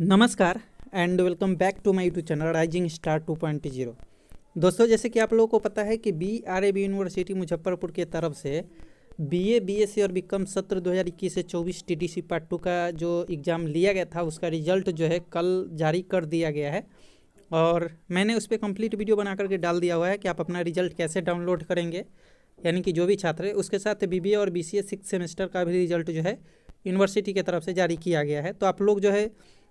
नमस्कार and welcome back to my YouTube channel rising star 2.0। दोस्तों, जैसे कि आप लोगों को पता है कि BRAB यूनिवर्सिटी मुजफ्फरपुर के तरफ से BA BSc और बीकॉम सत्र 2021 से 24 TTC पार्ट 2 का जो एग्ज़ाम लिया गया था उसका रिजल्ट जो है कल जारी कर दिया गया है। और मैंने उस पर कंप्लीट वीडियो बना करके डाल दिया हुआ है कि आप अपना रिजल्ट कैसे डाउनलोड करेंगे, यानी कि जो भी छात्र है उसके साथ BBA और BCA 6 सेमेस्टर का भी रिजल्ट जो है यूनिवर्सिटी की तरफ से जारी किया गया है। तो आप लोग जो है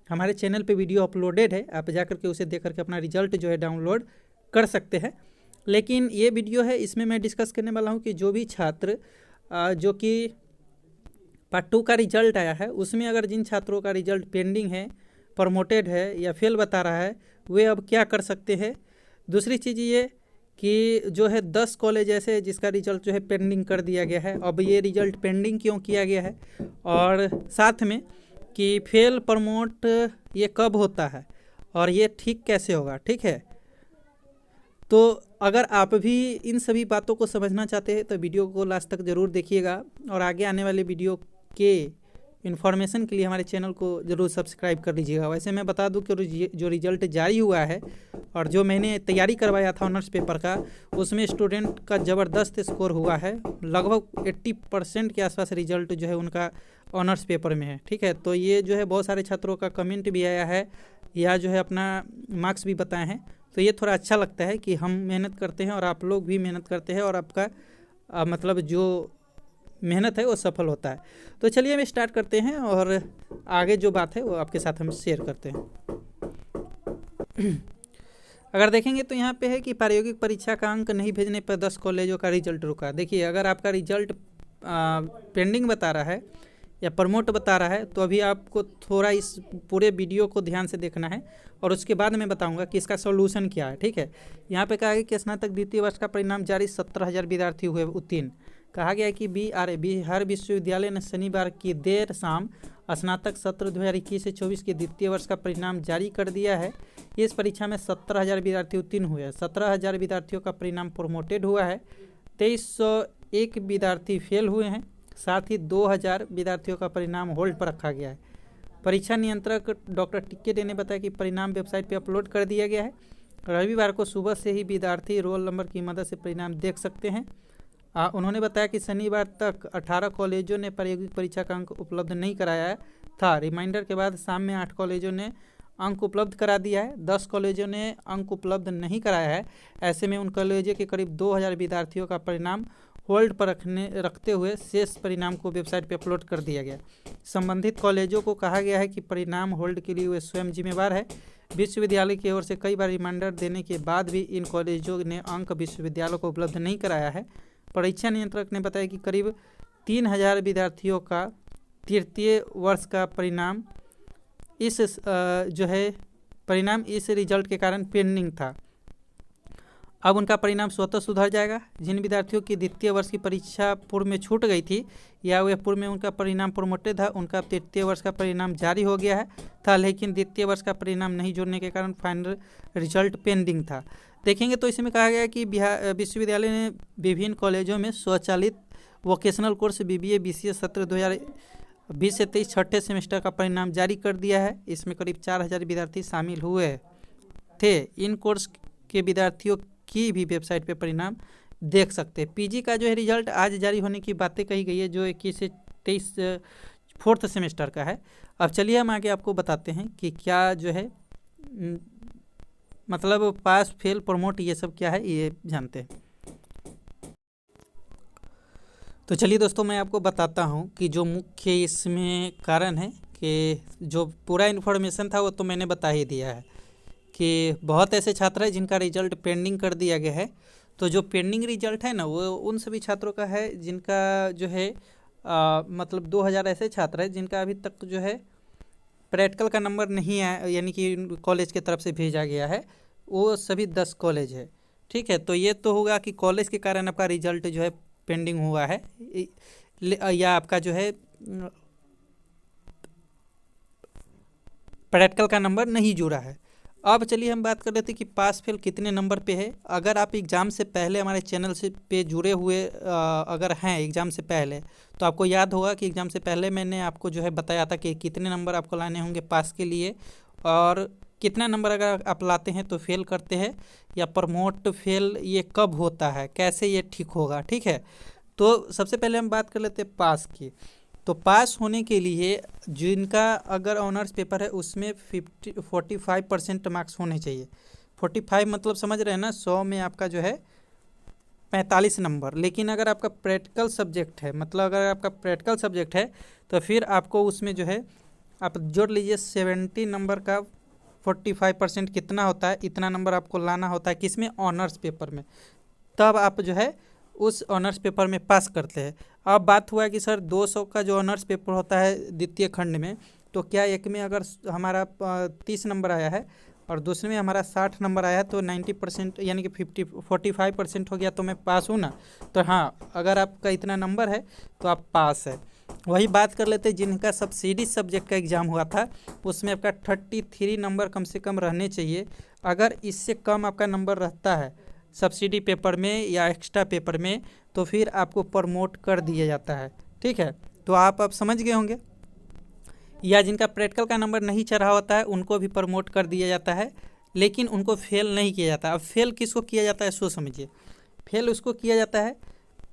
हमारे चैनल पे वीडियो अपलोडेड है, आप जा करके उसे देख करके अपना रिजल्ट जो है डाउनलोड कर सकते हैं। लेकिन ये वीडियो है, इसमें मैं डिस्कस करने वाला हूँ कि जो भी छात्र जो कि पार्ट 2 का रिजल्ट आया है उसमें अगर जिन छात्रों का रिजल्ट पेंडिंग है, प्रमोटेड है या फेल बता रहा है, वे अब क्या कर सकते हैं। दूसरी चीज़ ये कि जो है 10 कॉलेज ऐसे जिसका रिजल्ट जो है पेंडिंग कर दिया गया है, अब ये रिजल्ट पेंडिंग क्यों किया गया है, और साथ में कि फेल प्रमोट ये कब होता है और ये ठीक कैसे होगा। ठीक है, तो अगर आप भी इन सभी बातों को समझना चाहते हैं तो वीडियो को लास्ट तक ज़रूर देखिएगा, और आगे आने वाले वीडियो के इन्फॉर्मेशन के लिए हमारे चैनल को ज़रूर सब्सक्राइब कर लीजिएगा। वैसे मैं बता दूं कि जो रिज़ल्ट जारी हुआ है और जो मैंने तैयारी करवाया था ऑनर्स पेपर का, उसमें स्टूडेंट का ज़बरदस्त स्कोर हुआ है। लगभग 80% के आसपास रिजल्ट जो है उनका ऑनर्स पेपर में है। ठीक है, तो ये जो है बहुत सारे छात्रों का कमेंट भी आया है या जो है अपना मार्क्स भी बताए हैं, तो ये थोड़ा अच्छा लगता है कि हम मेहनत करते हैं और आप लोग भी मेहनत करते हैं और आपका मतलब जो मेहनत है वो सफल होता है। तो चलिए हम स्टार्ट करते हैं और आगे जो बात है वो आपके साथ हम शेयर करते हैं। अगर देखेंगे तो यहाँ पे है कि प्रायोगिक परीक्षा का अंक नहीं भेजने पर 10 कॉलेजों का रिजल्ट रुका। देखिए, अगर आपका रिजल्ट पेंडिंग बता रहा है या प्रमोट बता रहा है तो अभी आपको थोड़ा इस पूरे वीडियो को ध्यान से देखना है और उसके बाद मैं बताऊंगा कि इसका सॉल्यूशन क्या है। ठीक है, यहाँ पे कहा गया कि स्नातक द्वितीय वर्ष का परिणाम जारी 17,000 विद्यार्थी हुए उत्तीर्ण। कहा गया है कि बिहार विश्वविद्यालय ने शनिवार की देर शाम स्नातक सत्र 2021 से 24 के द्वितीय वर्ष का परिणाम जारी कर दिया है। इस परीक्षा में 17,000 विद्यार्थी उत्तीर्ण हुए हैं। 17,000 विद्यार्थियों का परिणाम प्रमोटेड हुआ है। 2301 विद्यार्थी फेल हुए हैं। साथ ही 2000 विद्यार्थियों का परिणाम होल्ड पर रखा गया है। परीक्षा नियंत्रक डॉक्टर टिक्के ने बताया कि परिणाम वेबसाइट पर अपलोड कर दिया गया है। रविवार को सुबह से ही विद्यार्थी रोल नंबर की मदद से परिणाम देख सकते हैं। उन्होंने बताया कि शनिवार तक 18 कॉलेजों ने प्रायोगिक परीक्षा का अंक उपलब्ध नहीं कराया था। रिमाइंडर के बाद शाम में 8 कॉलेजों ने अंक उपलब्ध करा दिया है। 10 कॉलेजों ने अंक उपलब्ध नहीं कराया है। ऐसे में उन कॉलेजों के करीब 2000 विद्यार्थियों का परिणाम होल्ड पर रखते हुए शेष परिणाम को वेबसाइट पर अपलोड कर दिया गया। संबंधित कॉलेजों को कहा गया है कि परिणाम होल्ड के लिए वे स्वयं जिम्मेवार है। विश्वविद्यालय की ओर से कई बार रिमाइंडर देने के बाद भी इन कॉलेजों ने अंक विश्वविद्यालय को उपलब्ध नहीं कराया है। परीक्षा नियंत्रक ने बताया कि करीब 3000 विद्यार्थियों का तृतीय वर्ष का परिणाम इस रिजल्ट के कारण पेंडिंग था। अब उनका परिणाम स्वतः सुधर जाएगा। जिन विद्यार्थियों की द्वितीय वर्ष की परीक्षा पूर्व में छूट गई थी या वे पूर्व में उनका परिणाम प्रमोटेड था, उनका तृतीय वर्ष का परिणाम जारी हो गया था, लेकिन द्वितीय वर्ष का परिणाम नहीं जोड़ने के कारण फाइनल रिजल्ट पेंडिंग था। देखेंगे तो इसमें कहा गया कि बिहार विश्वविद्यालय ने विभिन्न कॉलेजों में स्वचालित वोकेशनल कोर्स BBA BCA सत्र 2020 से 23 छठे सेमेस्टर का परिणाम जारी कर दिया है। इसमें करीब 4000 विद्यार्थी शामिल हुए थे। इन कोर्स के विद्यार्थियों की भी वेबसाइट पे परिणाम देख सकते हैं। PG का जो है रिजल्ट आज जारी होने की बातें कही गई है, जो 21 से 23 फोर्थ सेमेस्टर का है। अब चलिए हम आगे आपको बताते हैं कि क्या जो है मतलब पास फेल प्रमोट ये सब क्या है, ये जानते हैं। तो चलिए दोस्तों, मैं आपको बताता हूँ कि जो मुख्य इसमें कारण है कि जो पूरा इन्फॉर्मेशन था वो तो मैंने बता ही दिया है कि बहुत ऐसे छात्र हैं जिनका रिजल्ट पेंडिंग कर दिया गया है। तो जो पेंडिंग रिजल्ट है ना, वो उन सभी छात्रों का है जिनका जो है मतलब 2000 ऐसे छात्र हैं जिनका अभी तक जो है प्रैक्टिकल का नंबर नहीं आया, यानी कि कॉलेज की तरफ से भेजा गया है। वो सभी 10 कॉलेज है। ठीक है, तो ये तो होगा कि कॉलेज के कारण आपका रिजल्ट जो है पेंडिंग हुआ है या आपका जो है प्रैक्टिकल का नंबर नहीं जुड़ा है। अब चलिए हम बात कर लेते हैं कि पास फेल कितने नंबर पे है। अगर आप एग्ज़ाम से पहले हमारे चैनल से पे जुड़े हुए अगर हैं एग्ज़ाम से पहले, तो आपको याद होगा कि एग्ज़ाम से पहले मैंने आपको जो है बताया था कि कितने नंबर आपको लाने होंगे पास के लिए, और कितना नंबर अगर आप लाते हैं तो फेल करते हैं, या प्रमोट फेल ये कब होता है, कैसे ये ठीक होगा। ठीक है, तो सबसे पहले हम बात कर लेते हैं पास की। तो पास होने के लिए जिनका अगर ऑनर्स पेपर है उसमें 45% मार्क्स होने चाहिए। 45 मतलब समझ रहे हैं ना, 100 में आपका जो है 45 नंबर। लेकिन अगर आपका प्रैक्टिकल सब्जेक्ट है, मतलब अगर आपका प्रैक्टिकल सब्जेक्ट है तो फिर आपको उसमें जो है आप जोड़ लीजिए 70 नंबर का 45% कितना होता है, इतना नंबर आपको लाना होता है किसमें, ऑनर्स पेपर में। तब आप जो है उस ऑनर्स पेपर में पास करते हैं। अब बात हुआ है कि सर 200 का जो ऑनर्स पेपर होता है द्वितीय खंड में, तो क्या एक में अगर हमारा 30 नंबर आया है और दूसरे में हमारा 60 नंबर आया है तो 90% यानी कि 45% हो गया तो मैं पास हूँ ना। तो हाँ, अगर आपका इतना नंबर है तो आप पास है। वही बात कर लेते हैं जिनका सब्सिडी सब्जेक्ट का एग्ज़ाम हुआ था, उसमें आपका 33 नंबर कम से कम रहने चाहिए। अगर इससे कम आपका नंबर रहता है सब्सिडी पेपर में या एक्स्ट्रा पेपर में, तो फिर आपको प्रमोट कर दिया जाता है। ठीक है, तो आप अब समझ गए होंगे। या जिनका प्रैक्टिकल का नंबर नहीं चढ़ा होता है उनको भी प्रमोट कर दिया जाता है, लेकिन उनको फेल नहीं किया जाता। अब फेल किसको किया जाता है सो समझिए। फेल उसको किया जाता है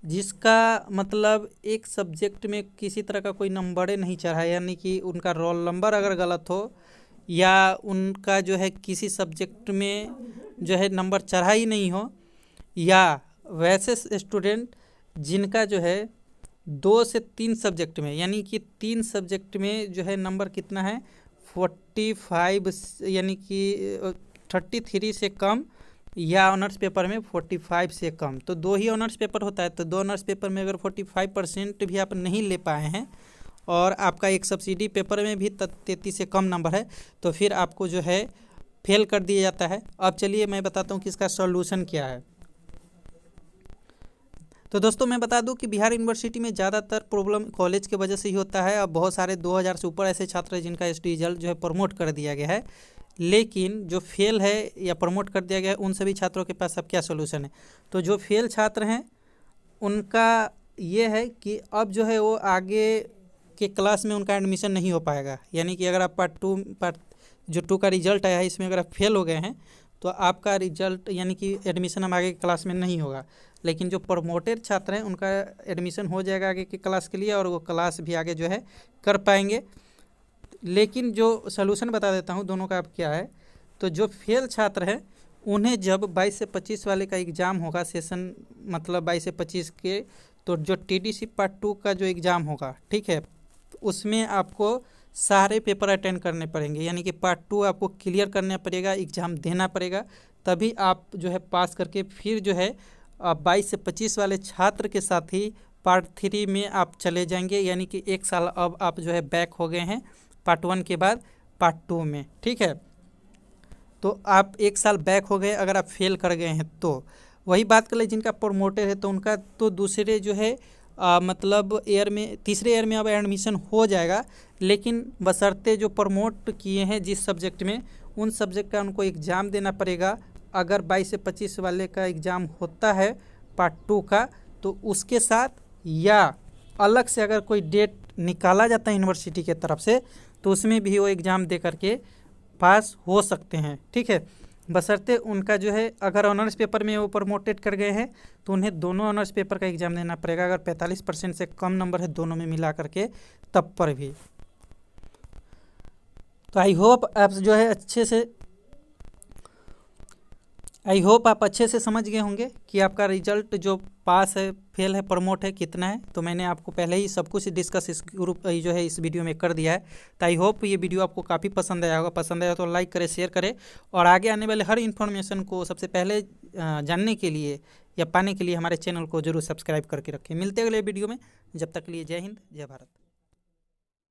जिसका मतलब एक सब्जेक्ट में किसी तरह का कोई नंबरे नहीं चढ़ा है, यानी कि उनका रोल नंबर अगर गलत हो या उनका जो है किसी सब्जेक्ट में जो है नंबर चढ़ा ही नहीं हो, या वैसे स्टूडेंट जिनका जो है 2 से 3 सब्जेक्ट में, यानी कि 3 सब्जेक्ट में जो है नंबर कितना है 45, यानी कि 33 से कम, या ऑनर्स पेपर में 45 से कम। तो 2 ही ऑनर्स पेपर होता है, तो 2 ऑनर्स पेपर में अगर 45% भी आप नहीं ले पाए हैं और आपका एक सब्सिडी पेपर में भी 33 से कम नंबर है, तो फिर आपको जो है फेल कर दिया जाता है। अब चलिए मैं बताता हूँ कि इसका सॉल्यूशन क्या है। तो दोस्तों मैं बता दूं कि बिहार यूनिवर्सिटी में ज़्यादातर प्रॉब्लम कॉलेज के वजह से ही होता है। अब बहुत सारे 2000 से ऊपर ऐसे छात्र हैं जिनका रिजल्ट जो है प्रमोट कर दिया गया है, लेकिन जो फेल है या प्रमोट कर दिया गया है उन सभी छात्रों के पास अब क्या सोल्यूशन है। तो जो फेल छात्र हैं उनका ये है कि अब जो है वो आगे के क्लास में उनका एडमिशन नहीं हो पाएगा। यानी कि अगर आप पार्ट 2 का रिजल्ट आया है इसमें अगर आप फेल हो गए हैं तो आपका रिजल्ट यानी कि एडमिशन हम आगे के क्लास में नहीं होगा। लेकिन जो प्रमोटेड छात्र हैं उनका एडमिशन हो जाएगा आगे के क्लास के लिए, और वो क्लास भी आगे जो है कर पाएंगे। लेकिन जो सलूशन बता देता हूँ दोनों का अब क्या है। तो जो फेल छात्र हैं उन्हें जब 22 से 25 वाले का एग्ज़ाम होगा, सेशन मतलब 22 से 25 के, तो जो TDC पार्ट 2 का जो एग्ज़ाम होगा, ठीक है, उसमें आपको सारे पेपर अटेंड करने पड़ेंगे। यानी कि पार्ट 2 आपको क्लियर करना पड़ेगा, एग्ज़ाम देना पड़ेगा, तभी आप जो है पास करके फिर जो है 22 से 25 वाले छात्र के साथ ही पार्ट 3 में आप चले जाएंगे। यानी कि 1 साल अब आप जो है बैक हो गए हैं पार्ट 1 के बाद पार्ट 2 में। ठीक है, तो आप 1 साल बैक हो गए अगर आप फेल कर गए हैं तो। वही बात कर ले जिनका प्रमोटेड है तो उनका तो दूसरे जो है मतलब ईयर में, तीसरे ईयर में अब एडमिशन हो जाएगा, लेकिन बशर्ते जो प्रमोट किए हैं जिस सब्जेक्ट में उन सब्जेक्ट का उनको एग्ज़ाम देना पड़ेगा। अगर 22 से 25 वाले का एग्ज़ाम होता है पार्ट 2 का, तो उसके साथ या अलग से अगर कोई डेट निकाला जाता है यूनिवर्सिटी के तरफ से तो उसमें भी वो एग्ज़ाम दे करके पास हो सकते हैं। ठीक है, बशर्ते उनका जो है अगर ऑनर्स पेपर में वो प्रमोटेड कर गए हैं तो उन्हें दोनों ऑनर्स पेपर का एग्ज़ाम देना पड़ेगा। अगर 45% से कम नंबर है दोनों में मिला करके तब पर भी। तो आई होप आप अच्छे से समझ गए होंगे कि आपका रिजल्ट जो पास है, फेल है, प्रमोट है, कितना है। तो मैंने आपको पहले ही सब कुछ डिस्कस इस ग्रुप जो है इस वीडियो में कर दिया है। तो आई होप ये वीडियो आपको काफ़ी पसंद आया होगा। पसंद आया तो लाइक करें, शेयर करें, और आगे आने वाले हर इन्फॉर्मेशन को सबसे पहले जानने के लिए या पाने के लिए हमारे चैनल को जरूर सब्सक्राइब करके रखें। मिलते हैं अगले वीडियो में, जब तक के लिए जय हिंद, जय भारत।